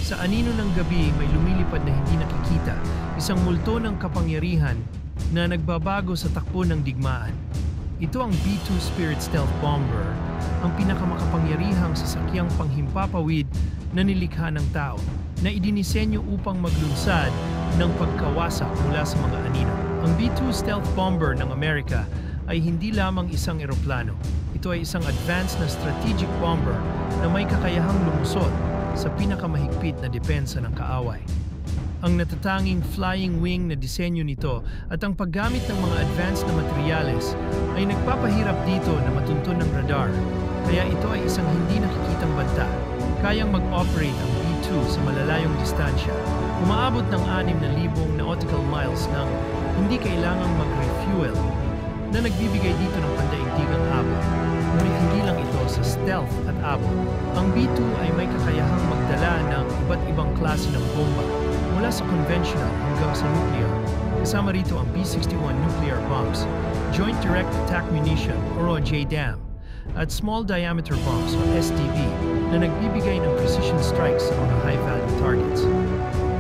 Sa anino ng gabi may lumilipad na hindi nakikita, isang multo ng kapangyarihan na nagbabago sa takbo ng digmaan. Ito ang B-2 Spirit Stealth Bomber, ang pinakamakapangyarihang sasakyang panghimpapawid na nilikha ng tao, na idinisenyo upang maglunsad ng pagkawasak mula sa mga anino. Ang B-2 Stealth Bomber ng Amerika ay hindi lamang isang eroplano. Ito ay isang advanced na strategic bomber na may kakayahang lumusot sa pinakamahigpit na depensa ng kaaway. Ang natatanging flying wing na disenyo nito at ang paggamit ng mga advanced na materyales ay nagpapahirap dito na matuntun ng radar, kaya ito ay isang hindi nakikitang banta. Kayang mag-operate ang B-2 sa malalayong distansya, umaabot ng 6,000 nautical miles nang hindi kailangang mag-refuel, na nagbibigay dito ng pandaigdigang abot. Ngunit hindi lang ito sa stealth at abot. Ang B-2 ay may kakayahang magdala ng iba't ibang klase ng bomba, mula sa conventional hanggang sa nuclear. Kasama rito ang B-61 nuclear bombs, Joint Direct Attack Munition o JDAM, at Small Diameter Bombs o SDB na nagbibigay ng precision strikes sa mga high-value targets.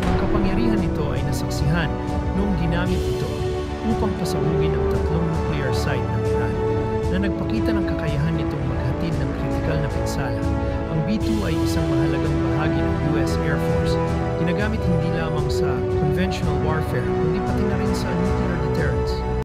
Ang kapangyarihan nito ay nasaksihan noong ginamit ito upang pasabugin ang 3 nuclear site ng Iran, na nagpakita ng kakayahan nitong maghatid ng kritikal na pinsala. Ang B-2 ay isang mahalagang bahagi ng US Air Force, ginagamit hindi lamang sa conventional warfare, kundi pati na rin sa nuclear deterrence.